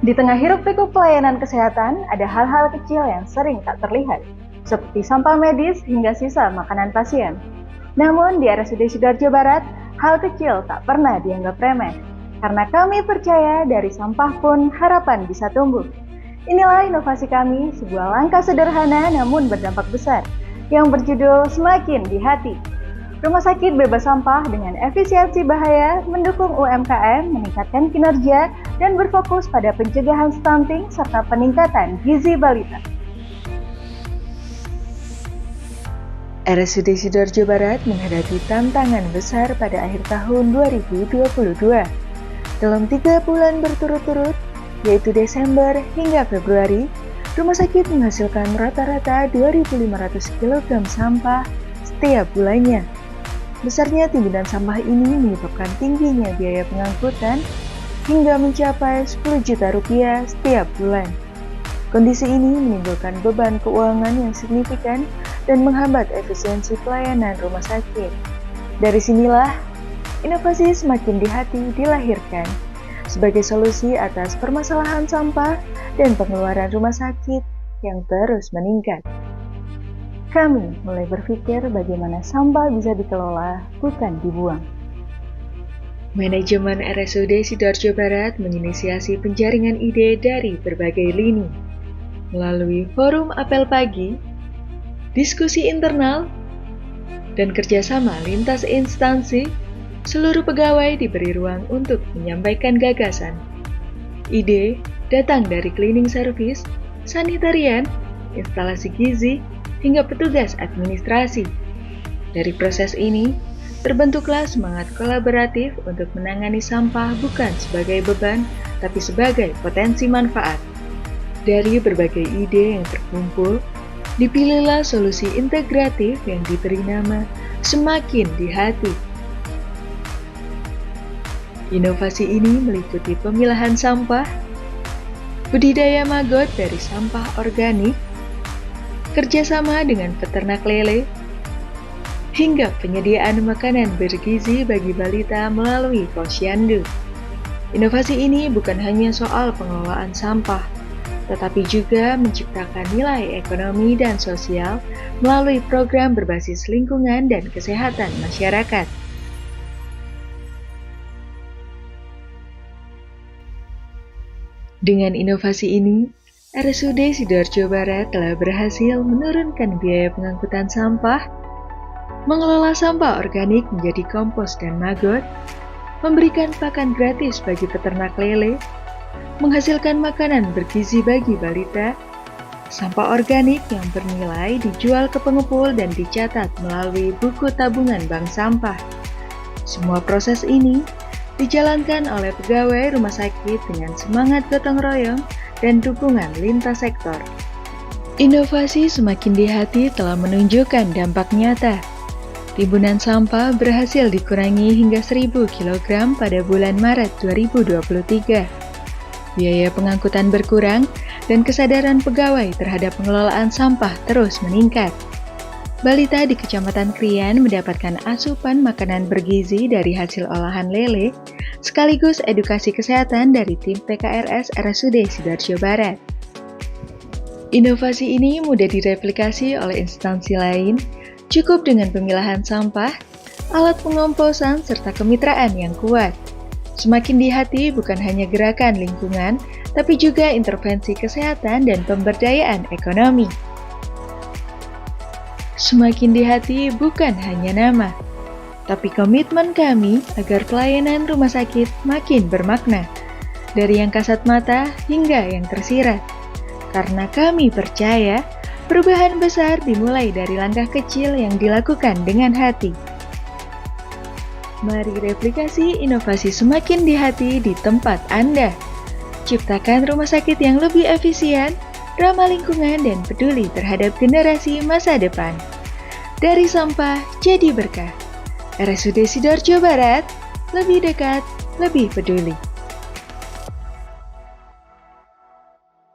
Di tengah hiruk-pikuk pelayanan kesehatan, ada hal-hal kecil yang sering tak terlihat, seperti sampah medis hingga sisa makanan pasien. Namun di RSUD Sidoarjo Barat, hal kecil tak pernah dianggap remeh. Karena kami percaya dari sampah pun harapan bisa tumbuh. Inilah inovasi kami, sebuah langkah sederhana namun berdampak besar, yang berjudul Semakin di Hati. Rumah sakit bebas sampah dengan efisiensi bahaya mendukung UMKM meningkatkan kinerja dan berfokus pada pencegahan stunting serta peningkatan gizi balita. RSUD Sidoarjo Barat menghadapi tantangan besar pada akhir tahun 2022. Dalam 3 bulan berturut-turut, yaitu Desember hingga Februari, rumah sakit menghasilkan rata-rata 2.500 kg sampah setiap bulannya. Besarnya timbunan sampah ini menyebabkan tingginya biaya pengangkutan hingga mencapai 10 juta rupiah setiap bulan. Kondisi ini menimbulkan beban keuangan yang signifikan dan menghambat efisiensi pelayanan rumah sakit. Dari sinilah, inovasi Semakin di Hati dilahirkan sebagai solusi atas permasalahan sampah dan pengeluaran rumah sakit yang terus meningkat. Kami mulai berpikir bagaimana sampah bisa dikelola, bukan dibuang. Manajemen RSUD Sidoarjo Barat menginisiasi penjaringan ide dari berbagai lini. Melalui forum apel pagi, diskusi internal, dan kerjasama lintas instansi, seluruh pegawai diberi ruang untuk menyampaikan gagasan. Ide datang dari cleaning service, sanitarian, instalasi gizi, hingga petugas administrasi. Dari proses ini, terbentuklah semangat kolaboratif untuk menangani sampah bukan sebagai beban, tapi sebagai potensi manfaat. Dari berbagai ide yang terkumpul, dipilihlah solusi integratif yang diberi nama Semakin di Hati. Inovasi ini meliputi pemilahan sampah, budidaya maggot dari sampah organik, kerjasama dengan peternak lele, hingga penyediaan makanan bergizi bagi balita melalui posyandu. Inovasi ini bukan hanya soal pengelolaan sampah, tetapi juga menciptakan nilai ekonomi dan sosial melalui program berbasis lingkungan dan kesehatan masyarakat. Dengan inovasi ini, RSUD Sidoarjo Barat telah berhasil menurunkan biaya pengangkutan sampah, mengelola sampah organik menjadi kompos dan maggot, memberikan pakan gratis bagi peternak lele, menghasilkan makanan bergizi bagi balita, sampah organik yang bernilai dijual ke pengepul dan dicatat melalui buku tabungan bank sampah. Semua proses ini dijalankan oleh pegawai rumah sakit dengan semangat gotong royong dan dukungan lintas sektor. Inovasi Semakin di Hati telah menunjukkan dampak nyata. Timbunan sampah berhasil dikurangi hingga 1.000 kg pada bulan Maret 2023. Biaya pengangkutan berkurang dan kesadaran pegawai terhadap pengelolaan sampah terus meningkat. Balita di Kecamatan Krian mendapatkan asupan makanan bergizi dari hasil olahan lele, sekaligus edukasi kesehatan dari tim PKRS RSUD Sidoarjo Barat. Inovasi ini mudah direplikasi oleh instansi lain, cukup dengan pemilahan sampah, alat pengomposan, serta kemitraan yang kuat. Semakin di Hati bukan hanya gerakan lingkungan, tapi juga intervensi kesehatan dan pemberdayaan ekonomi. Semakin di Hati bukan hanya nama, tapi komitmen kami agar pelayanan rumah sakit makin bermakna, dari yang kasat mata hingga yang tersirat. Karena kami percaya, perubahan besar dimulai dari langkah kecil yang dilakukan dengan hati. Mari replikasi inovasi Semakin di Hati di tempat Anda. Ciptakan rumah sakit yang lebih efisien, ramah lingkungan, dan peduli terhadap generasi masa depan. Dari sampah jadi berkah. RSUD Sidoarjo Barat, lebih dekat, lebih peduli.